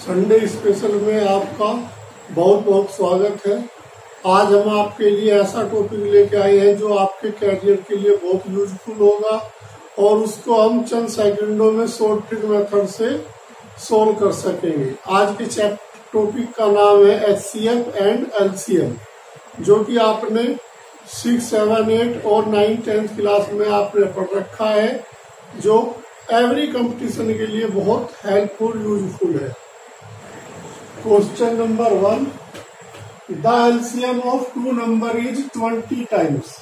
Sunday special में आपका बहुत बहुत स्वागत है। आज हम आपके लिए ऐसा टॉपिक लेके आए हैं जो आपके कैरियर के लिए बहुत यूजफुल होगा और उसको हम चंद सेकंडों में शॉर्ट ट्रिक मेथड से सोल्व कर सकेंगे। आज के टॉपिक का नाम है HCF एंड LCM, जो कि आपने 6, 7, 8 और 9, 10th क्लास में आपने पढ़ रखा है, जो एवरी कंपटीशन के लिए बहुत हेल्पफुल यूजफुल है। Question number 1, the LCM of two number is 20 times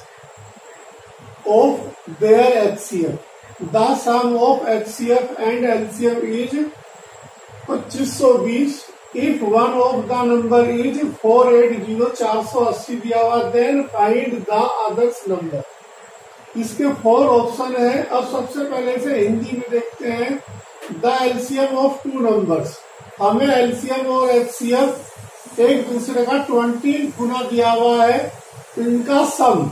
of their HCF. The sum of HCF and LCM is 2520. If one of the number is 480, 480 दिया हुआ, then find the others number. इसके 4 option है। अब सबसे पहले से हिंदी में देखते हैं। The LCM of two numbers, हमें LCM और HCF एक दूसरे का 20 गुना दिया हुआ है। इनका सम,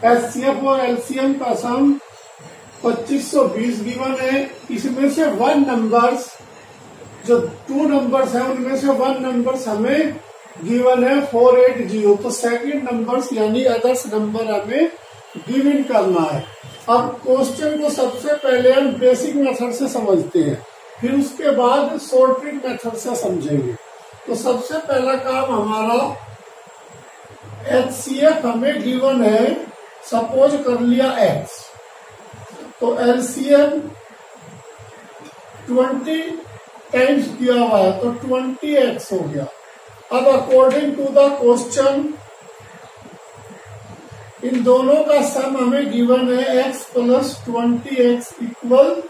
HCF और LCM का सम 2520 गिवन है। इसमें से 1 नंबर्स, जो 2 नंबर्स हैं उनमें से 1 नंबर्स हमें गिवन है 480, तो सेकंड नंबर्स यानी अदर्स नंबर हमें गिवन करना है। अब क्वेश्चन को सबसे पहले हम बेसिक मेथड से समझते हैं, फिर उसके बाद शॉर्ट ट्रिक मेथड से समझेंगे। तो सबसे पहला काम हमारा, HCF हमें गिवन है, सपोज कर लिया X, तो LCM 20 टाइम्स दिया हुआ है तो 20x हो गया। अब अकॉर्डिंग टू द क्वेश्चन इन दोनों का सम हमें गिवन है x प्लस 20x इक्वल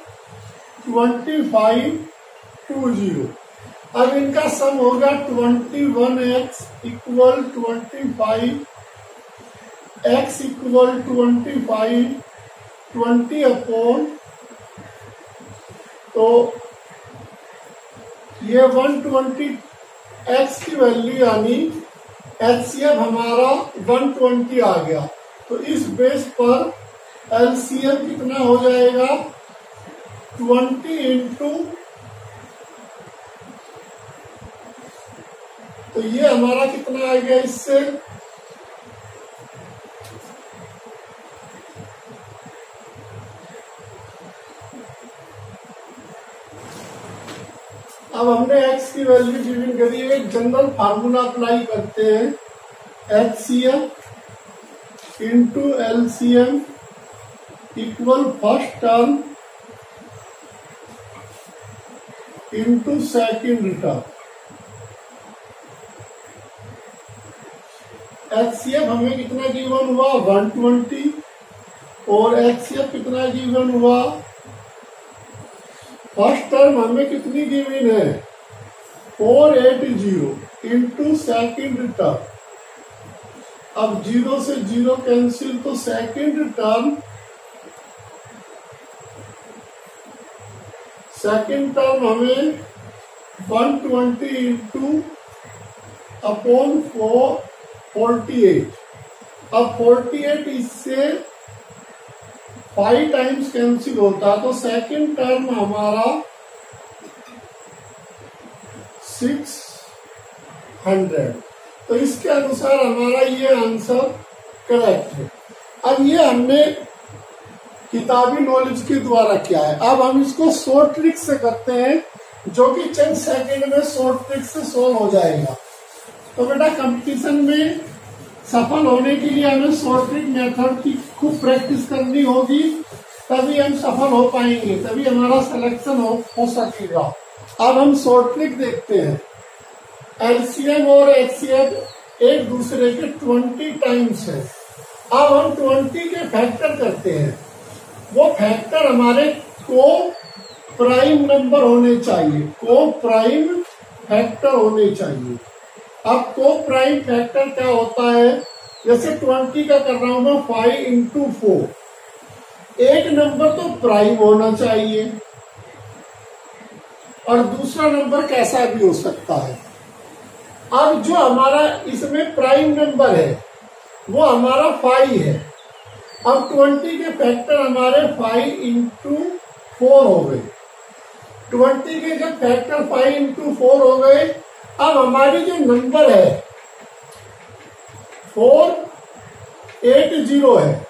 2520। अब इनका सम होगा 21x equal 25, x equal 25, 20 upon, तो ये 120x की वैल्यू यानी HCF हमारा 120 आ गया। तो इस बेस पर LCM कितना हो जाएगा, 20 इंटू, तो ये हमारा कितना आ गया इससे, अब हमने x की वैल्यू गिवन करी है। जनरल फार्मूला अप्लाई करते हैं, HCF into LCM equal first term into second term. HCF हमें कितना गिवन हुआ 120 और HCF कितना गिवन हुआ, फर्स्ट टर्म हमें कितनी गिवन है 480 इंटू सेकेंड टर्म। अब 0 से 0 कैंसिल, तो सेकेंड टर्म हमें 120 इंटू अपॉन 48। अब 48 इससे 5 टाइम्स कैंसिल होता, तो सेकेंड टर्म हमारा 600। तो इसके अनुसार हमारा ये आंसर करेक्ट है। अब ये हमने किताबी नॉलेज के द्वारा किया है। अब हम इसको शॉर्ट ट्रिक से करते हैं, जो कि चंद सेकंड में शॉर्ट ट्रिक से सोल्व हो जाएगा। तो बेटा, कंपटीशन में सफल होने के लिए हमें शॉर्ट ट्रिक मेथड की खूब प्रैक्टिस करनी होगी, तभी हम सफल हो पाएंगे, तभी हमारा सिलेक्शन हो सकेगा। अब हम शॉर्ट ट्रिक देखते हैं। LCM और HCF एक दूसरे के 20 टाइम्स है। अब हम 20 के फैक्टर करते हैं। वो फैक्टर हमारे को प्राइम नंबर होने चाहिए, को प्राइम फैक्टर होने चाहिए। अब को प्राइम फैक्टर क्या होता है, जैसे 20 का कर रहा हूं मैं 5 इंटू 4। एक नंबर तो प्राइम होना चाहिए और दूसरा नंबर कैसा भी हो सकता है। अब जो हमारा इसमें प्राइम नंबर है वो हमारा 5 है। अब 20 के फैक्टर हमारे 5 इंटू 4 हो गए। 20 के जब फैक्टर 5 इंटू 4 हो गए, अब हमारी जो नंबर है 480 है।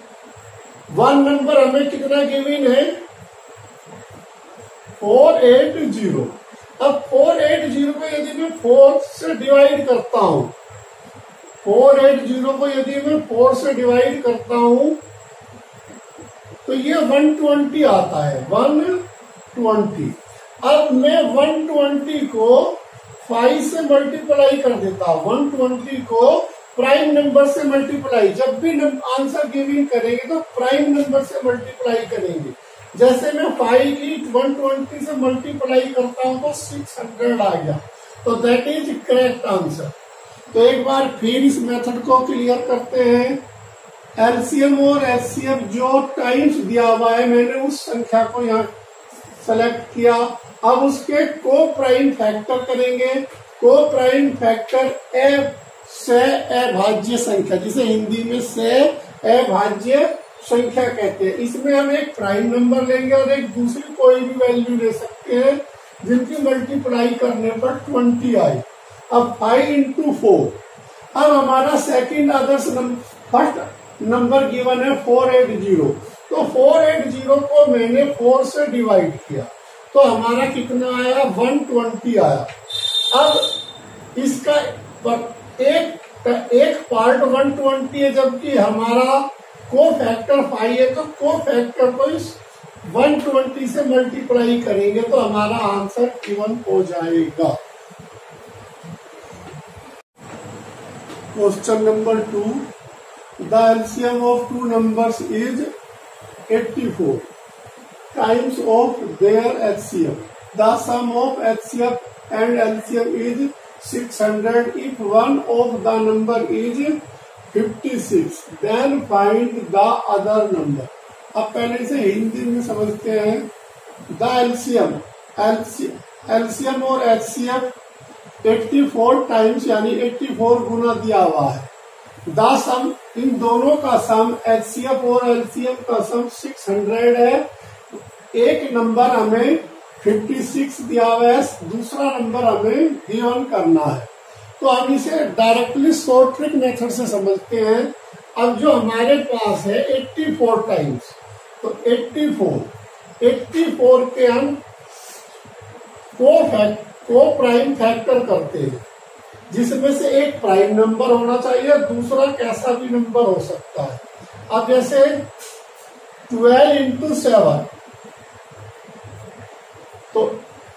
वन नंबर हमें कितना गिवन है 480। अब 480 को यदि मैं 4 से डिवाइड करता हूं, 480 को यदि मैं 4 से डिवाइड करता हूं तो ये 120 आता है, 120। अब मैं 120 को 5 से मल्टीप्लाई कर देता हूं, 120 को प्राइम नंबर से मल्टीप्लाई, जब भी आंसर गिविंग करेंगे तो प्राइम नंबर से मल्टीप्लाई करेंगे। जैसे मैं 5 की 120 से मल्टीप्लाई करता हूं तो 600 आ गया, तो दैट इज करेक्ट आंसर। तो एक बार फिर इस मेथड को क्लियर करते हैं। एलसीएम और एचसीएफ जो टाइम्स दिया हुआ है, मैंने उस संख्या को यहाँ सेलेक्ट किया। अब उसके को प्राइम फैक्टर करेंगे। को प्राइम फैक्टर ए से अभाज्य संख्या, जिसे हिंदी में से अभाज्य संख्या कहते हैं। इसमें हम एक प्राइम नंबर लेंगे और एक दूसरी कोई भी वैल्यू ले सकते हैं जिनकी मल्टीप्लाई करने पर 20 आए। अब 5 इंटू 4। अब हमारा सेकंड आदर्श फर्स्ट नंबर गिवन है 480, तो 480 को मैंने 4 से डिवाइड किया तो हमारा कितना आया 120 आया। अब इसका एक पार्ट 120 है, जबकि हमारा को फैक्टर 5 है, तो को फैक्टर को इस 120 से मल्टीप्लाई करेंगे तो हमारा आंसर गिवन हो जाएगा। Question number 2, the LCM of two numbers is 84 times of their HCF. The sum of HCF and LCM is 600 if one of the number is 56, then find the other number। अब पहले इसे हिंदी में समझते हैं। The LCM और HCF 84 times यानी 84 गुना दिया हुआ है। द सम, इन दोनों का सम एचसीएफ और एलसीएम का सम 600 है। एक नंबर हमें 56 दिया हुआ है, दूसरा नंबर हमें गिवन करना है। तो हम इसे डायरेक्टली शॉर्ट ट्रिक मेथड से समझते हैं। अब जो हमारे पास है 84 टाइम्स, तो 84 के हम को प्राइम फैक्टर करते हैं, जिसमें से एक प्राइम नंबर होना चाहिए, दूसरा कैसा भी नंबर हो सकता है। अब जैसे 12 इंटू 7, तो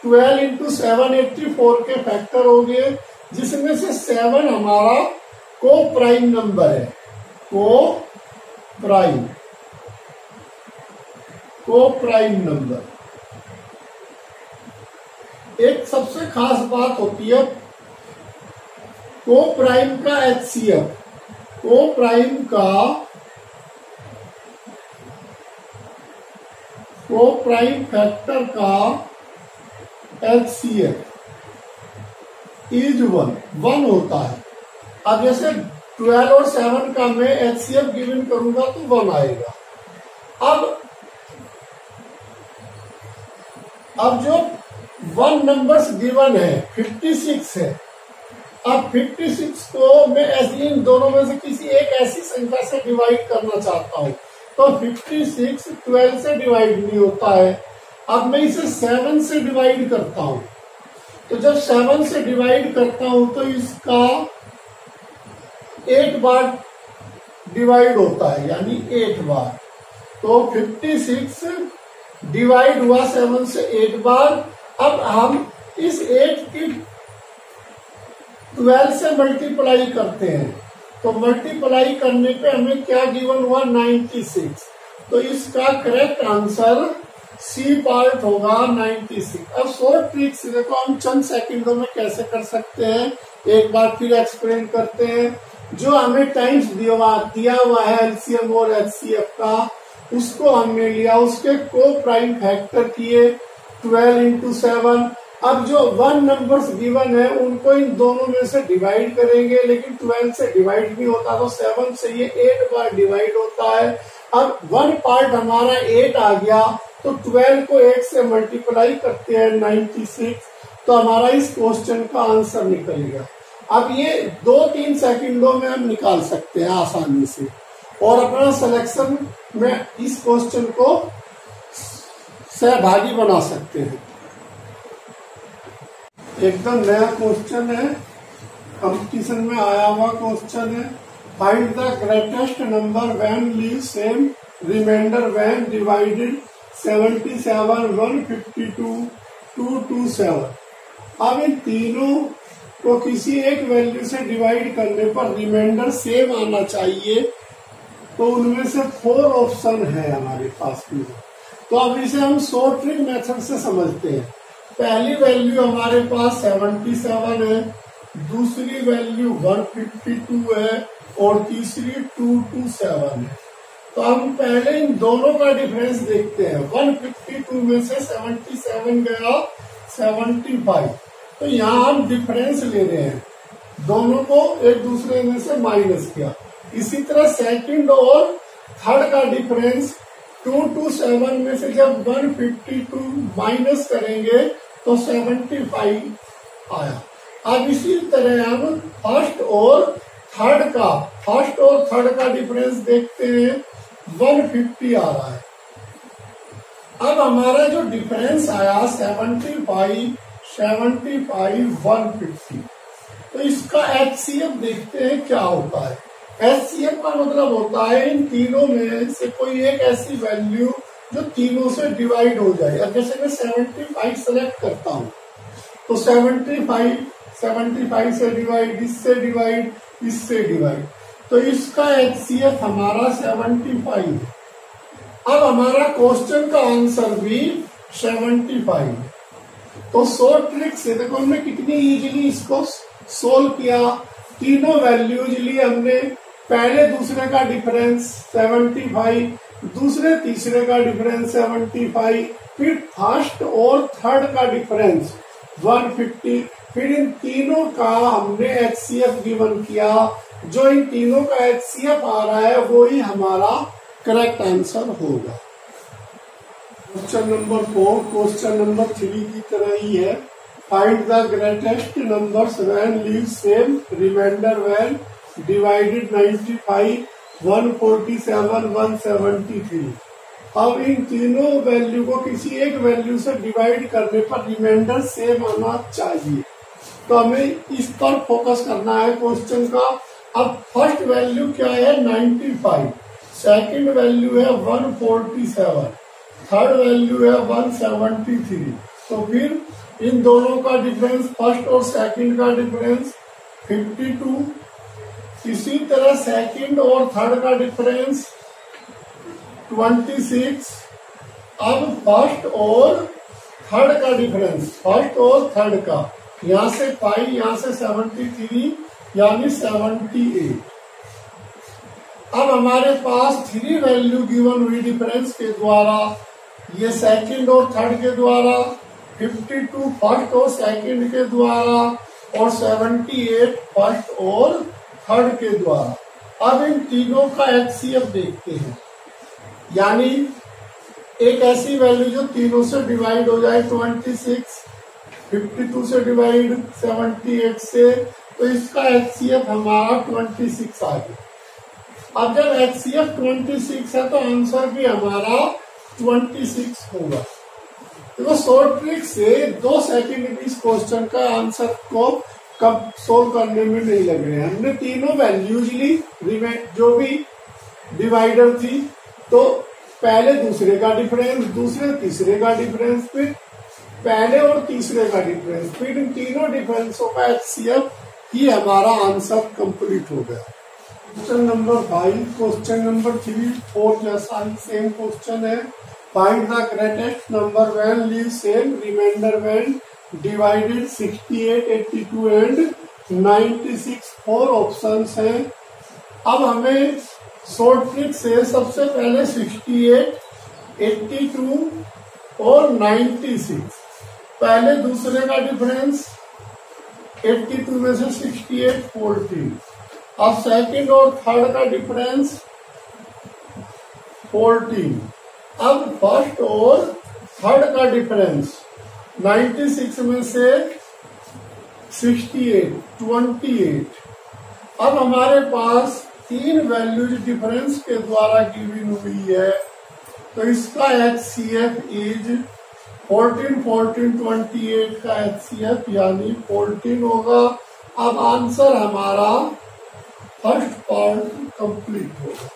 12 इंटू 7 84 के फैक्टर हो गए, जिसमें से 7 हमारा को प्राइम नंबर है। को प्राइम नंबर। एक सबसे खास बात होती है को प्राइम का एचसीएफ, को प्राइम फैक्टर का एचसीएफ इज 1 होता है। अब जैसे 12 और 7 का मैं एचसीएफ गिवन करूंगा तो 1 आएगा। अब जो 1 नंबर्स गिवन है 56 है। अब 56 को मैं ऐसे इन दोनों में से किसी एक ऐसी संख्या से डिवाइड करना चाहता हूं, तो 56 12 से डिवाइड नहीं होता है। अब मैं इसे 7 से डिवाइड करता हूं, तो जब 7 से डिवाइड करता हूं तो इसका 8 बार डिवाइड होता है, यानी 8 बार। तो 56 डिवाइड हुआ 7 से 8 बार। अब हम इस 8 की 12 से मल्टीप्लाई करते हैं, तो मल्टीप्लाई करने पे हमें क्या गिवन हुआ 96। तो इसका करेक्ट आंसर सी पार्ट होगा 96। अब शॉर्ट ट्रिक से देखो हम चंद सेकंडों में कैसे कर सकते हैं, एक बार फिर एक्सप्लेन करते हैं। जो हमें टाइम्स दिया हुआ है एलसीएम और एचसीएफ का, उसको हमने लिया, उसके को प्राइम फैक्टर किए 12 इंटू 7। अब जो 1 नंबर्स गिवन है उनको इन दोनों में से डिवाइड करेंगे, लेकिन 12 से डिवाइड नहीं होता, तो 7 से ये 8 बार डिवाइड होता है। अब 1 पार्ट हमारा 8 आ गया, तो 12 को 8 से मल्टीप्लाई करते हैं 96, तो हमारा इस क्वेश्चन का आंसर निकल गया। अब ये 2-3 सेकंडों में हम निकाल सकते हैं आसानी से और अपना सिलेक्शन में इस क्वेश्चन को सहभागी बना सकते हैं। एकदम नया क्वेश्चन है, कंपटीशन में आया हुआ क्वेश्चन है। Find the greatest number when leave same remainder when divided 77, 152, 227। अब इन तीनों को किसी एक वैल्यू से डिवाइड करने पर रिमाइंडर सेम आना चाहिए, तो उनमें से 4 ऑप्शन है हमारे पास में। तो अब इसे हम शॉर्ट ट्रिक मेथड से समझते हैं। पहली वैल्यू हमारे पास 77 है, दूसरी वैल्यू 152 है और तीसरी 227 है। तो हम पहले इन दोनों का डिफरेंस देखते हैं। 152 में से 77 गया 75, तो यहाँ हम डिफरेंस ले रहे हैं, दोनों को एक दूसरे में से माइनस किया। इसी तरह सेकंड और थर्ड का डिफरेंस 227 में से जब 152 माइनस करेंगे तो 75 आया। अब इसी तरह हम फर्स्ट और थर्ड का डिफरेंस देखते हैं, 150 आ रहा है। अब हमारा जो डिफरेंस आया 75, 150, तो इसका HCF देखते हैं क्या होता है। HCF का मतलब होता है इन तीनों में से कोई एक ऐसी वैल्यू जो तीनों से डिवाइड हो जाए। अब जैसे मैं 75 सेलेक्ट करता हूँ तो 75 से डिवाइड, इससे डिवाइड, तो इसका HCF हमारा 75 है। अब हमारा क्वेश्चन का आंसर भी 75 है। तो शॉर्ट ट्रिक से देखो हमने कितनी इजीली इसको सोल्व किया। तीनों वैल्यूज लिए हमने, पहले दूसरे का डिफरेंस 75, दूसरे तीसरे का डिफरेंस 75, फिर फर्स्ट और थर्ड का डिफरेंस 150, फिर इन तीनों का हमने HCF गिवन किया। जो इन तीनों का HCF आ रहा है वो ही हमारा करेक्ट आंसर होगा। क्वेश्चन नंबर 4 क्वेश्चन नंबर 3 की तरह ही है। Find the greatest numbers when leave same remainder when divided 95, 147, 173। अब इन तीनों वैल्यू को किसी एक वैल्यू से डिवाइड करने पर रिमाइंडर सेम आना चाहिए, तो हमें इस पर फोकस करना है क्वेश्चन का। अब फर्स्ट वैल्यू क्या है 95, सेकंड वैल्यू है 147, थर्ड वैल्यू है 173। तो फिर इन दोनों का डिफरेंस, फर्स्ट और सेकंड का डिफरेंस 52, इसी तरह सेकंड और थर्ड का डिफरेंस 26। अब फर्स्ट और थर्ड का डिफरेंस, फर्स्ट और थर्ड का, यहाँ से 5, यहाँ से 73, यानी 78। अब हमारे पास 3 वैल्यू गिवन हुई डिफरेंस के द्वारा, ये सेकंड और थर्ड के द्वारा, 52 फर्स्ट और सेकंड के द्वारा और 78 फर्स्ट और थर्ड के द्वारा। अब इन तीनों का HCF देखते हैं, यानी एक ऐसी वैल्यू जो तीनों से डिवाइड हो जाए 26, 52 से डिवाइड 78 से, तो इसका HCF हमारा 26 आ गया। अब जब HCF 26 है तो आंसर भी हमारा 26 होगा। देखो शॉर्ट ट्रिक से 2 सेकंड भी इस क्वेश्चन का आंसर को कब सोल्व करने में नहीं लग रहे हैं। हमने तीनों वैल्यूज ली, जो भी डिवाइडर थी, तो पहले दूसरे का डिफरेंस, दूसरे तीसरे का डिफरेंस, फिर पहले और तीसरे का डिफरेंस, फिर इन तीनों डिफरेंसों का HCF ही हमारा आंसर कंप्लीट हो गया। क्वेश्चन नंबर 5 क्वेश्चन नंबर 3, 4 जैसा ही सेम क्वेश्चन है। Find the greatest number when leave same remainder when divided 68, 82 and 96। 4 options हैं। अब हमें शॉर्ट ट्रिक से सबसे पहले 68, 82 और 96, पहले दूसरे का डिफरेंस 82 में से 68 14। अब सेकंड और थर्ड का डिफरेंस 14। अब फर्स्ट और थर्ड का डिफरेंस 96 में से 68 28। अब हमारे पास तीन वैल्यूज डिफरेंस के द्वारा गिवन हुई है, तो इसका HCF इज 14 14 28 का HCF यानी 14 होगा। अब आंसर हमारा फर्स्ट पार्ट कंप्लीट होगा।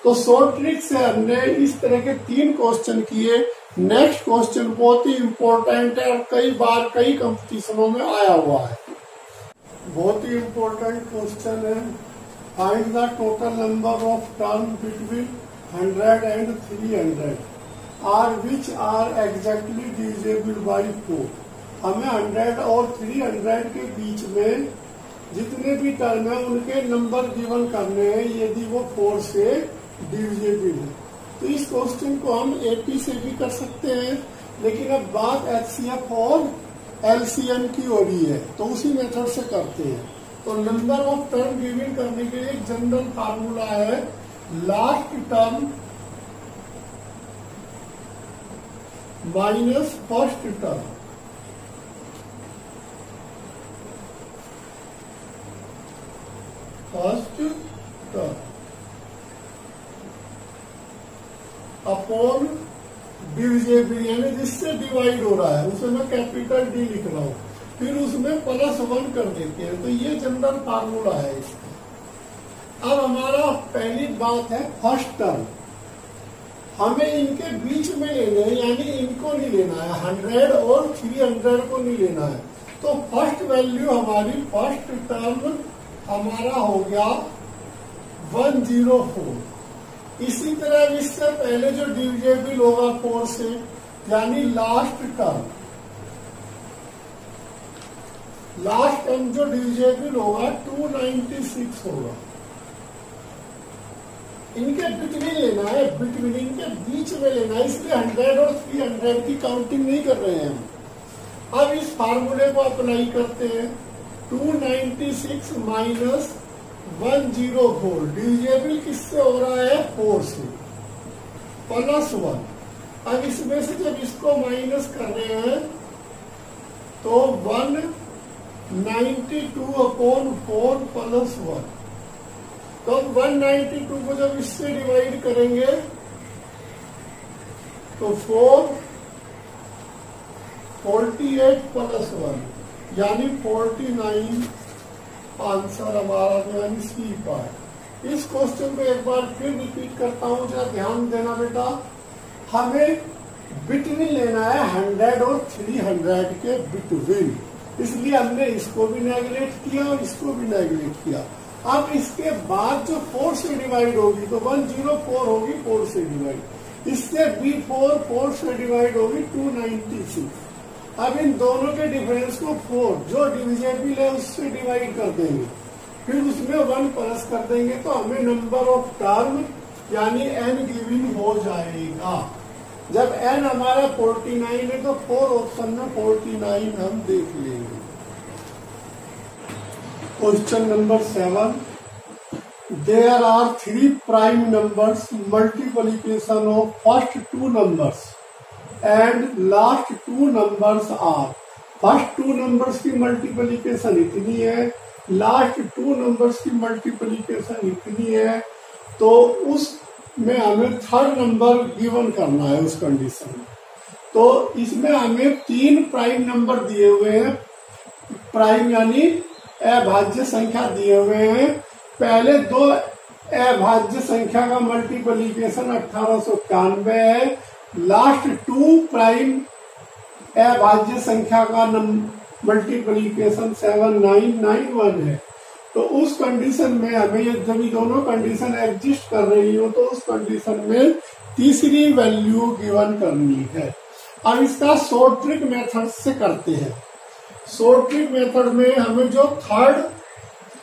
तो शॉर्ट ट्रिक से हमने इस तरह के तीन क्वेश्चन किए। नेक्स्ट क्वेश्चन बहुत ही इम्पोर्टेंट है और कई बार कई कंपटीशनों में आया हुआ है। बहुत ही इम्पोर्टेंट क्वेश्चन है। Find the total number of term between 100 and 300 are which are exactly divisible by 4। हमें 100 और 300 के बीच में जितने भी टर्म है उनके नंबर गिवन करने हैं यदि वो 4 से डिविजिबल है। तो इस क्वेश्चन को हम AP से भी कर सकते हैं, लेकिन अब बात HCF और LCM की हो रही है तो उसी मेथड से करते हैं। तो नंबर ऑफ टर्म गिवन करने के लिए एक जनरल फार्मूला है, last term minus first term. First term upon divisible यानी जिससे डिवाइड हो रहा है उसे मैं कैपिटल D लिख रहा हूं, फिर उसमें +1 कर देते हैं। तो ये जनरल फार्मूला है इसका। अब हमारा पहली बात है फर्स्ट टर्म, हमें इनके बीच में लेना है यानी इनको नहीं लेना है, 100 और 300 को नहीं लेना है। तो फर्स्ट वैल्यू हमारी फर्स्ट टर्म हमारा हो गया 104। इसी तरह इससे पहले जो डिविजिबल होगा 4 से यानी लास्ट टर्म जो डिविजिबल होगा 296 होगा। इनके बिटवीन लेना है, बिटवीन इनके बीच में लेना है, इसलिए 100 और 300 की काउंटिंग नहीं कर रहे हैं हम। अब इस फार्मूले को अप्लाई करते हैं। 296 माइनस 104 डिविजिबल किससे हो रहा है 4 से, +1। अब इसमें से जब इसको माइनस कर रहे हैं तो 192 अपॉन 4 +1। तो 192 को जब इससे डिवाइड करेंगे तो 48 +1 यानी 49 आंसर हमारा यानी C पार्ट। इस क्वेश्चन को एक बार फिर रिपीट करता हूं, जरा ध्यान देना बेटा। हमें बिटवीन लेना है 100 और 300 के बिटवीन, इसलिए हमने इसको भी नेगलेक्ट किया और इसको भी नेगलेक्ट किया। अब इसके बाद जो 4 से डिवाइड होगी तो 104 होगी 4 से डिवाइड, इससे B4 से डिवाइड होगी 296। अब इन दोनों के डिफरेंस को 4 जो डिविजिबल है उससे डिवाइड कर देंगे, फिर उसमें 1 प्लस कर देंगे तो हमें नंबर ऑफ टर्म यानी n गिवन हो जाएगा। जब n हमारा 49 है तो 4 ऑप्शन में 49 हम देख लेंगे। Question number 7, there are 3 prime numbers multiplication of first 2 numbers and last 2 numbers are. First 2 numbers की मल्टीप्लिकेशन इतनी है, लास्ट 2 नंबर्स की मल्टीप्लिकेशन इतनी है, तो उसमें हमें थर्ड नंबर गिवन करना है उस कंडीशन में। तो इसमें हमें 3 प्राइम नंबर दिए हुए हैं, प्राइम यानी अभाज्य संख्या दिए हुए हैं। पहले 2 अभाज्य संख्या का मल्टीप्लिकेशन 1891 है, लास्ट 2 प्राइम अभाज्य संख्या का मल्टीप्लिकेशन 7991 है। तो उस कंडीशन में हमें जब ये दोनों कंडीशन एग्जिस्ट कर रही हो तो उस कंडीशन में तीसरी वैल्यू गिवन करनी है। अब इसका शॉर्ट ट्रिक मेथड से करते हैं। शॉर्ट ट्रिक मेथड में हमें जो थर्ड,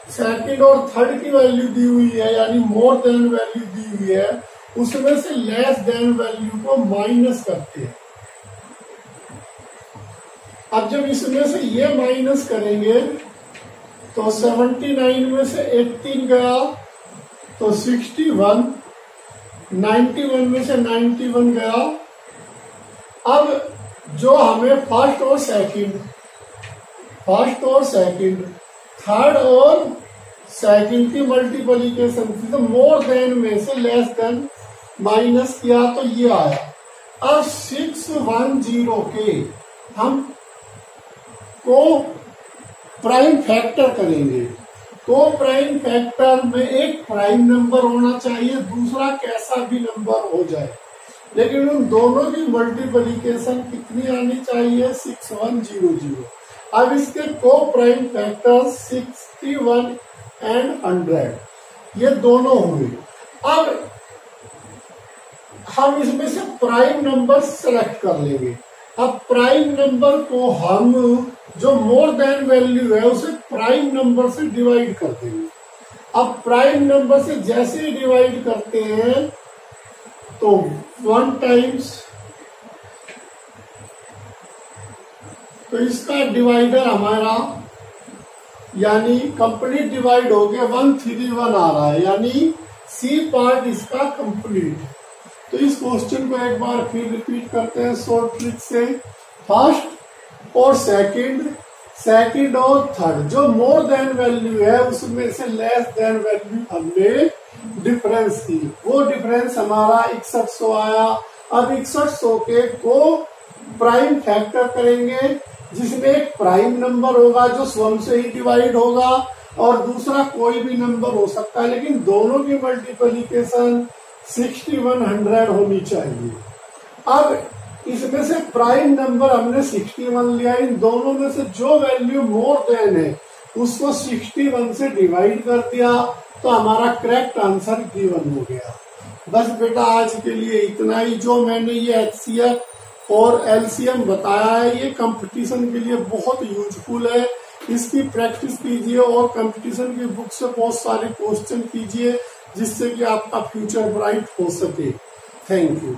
सेकंड और थर्ड की वैल्यू दी हुई है यानी मोर देन वैल्यू दी हुई है, उसमें से लेस देन वैल्यू को माइनस करते हैं। अब जब इसमें से ये माइनस करेंगे तो 79 में से 18 गया तो 61, 91 में से 91 गया। अब जो हमें फर्स्ट और सेकंड, थर्ड और सेकंड की मल्टीप्लिकेशन थी, तो मोर देन में से लेस देन माइनस किया तो ये आया। अब 610 के हम को प्राइम फैक्टर करेंगे। को प्राइम फैक्टर में एक प्राइम नंबर होना चाहिए, दूसरा कैसा भी नंबर हो जाए, लेकिन उन दोनों की मल्टीप्लिकेशन कितनी आनी चाहिए? 6100। अब इसके को प्राइम फैक्टर 61 एंड 100, ये दोनों हुए। अब हम इसमें से प्राइम नंबर सेलेक्ट कर लेंगे। अब प्राइम नंबर को हम जो मोर देन वैल्यू है उसे प्राइम नंबर से डिवाइड कर देंगे। अब प्राइम नंबर से जैसे ही डिवाइड करते हैं तो 1 टाइम्स, तो इसका डिवाइडर हमारा यानी कंप्लीट डिवाइड हो गया 131 आ रहा है, यानी सी पार्ट इसका कंप्लीट। तो इस क्वेश्चन को एक बार फिर रिपीट करते हैं शॉर्ट ट्रिक से। फर्स्ट और सेकंड और थर्ड, जो मोर देन वैल्यू है उसमें से लेस देन वैल्यू हमने डिफरेंस की, वो डिफरेंस हमारा 6100 आया। अब 6100 के को प्राइम फैक्टर करेंगे, जिसमें एक प्राइम नंबर होगा जो स्वयं से ही डिवाइड होगा और दूसरा कोई भी नंबर हो सकता है, लेकिन दोनों की मल्टीप्लिकेशन 6100 होनी चाहिए। अब इसमें से प्राइम नंबर हमने 61 लिया, इन दोनों में से जो वैल्यू मोर देन है उसको 61 से डिवाइड कर दिया, तो हमारा करेक्ट आंसर गिवन हो गया। बस बेटा आज के लिए इतना ही। जो मैंने ये HCF और LCM बताया है ये कंपटीशन के लिए बहुत यूजफुल है, इसकी प्रैक्टिस कीजिए और कंपटीशन की बुक से बहुत सारे क्वेश्चन कीजिए, जिससे कि आपका फ्यूचर ब्राइट हो सके। Thank you.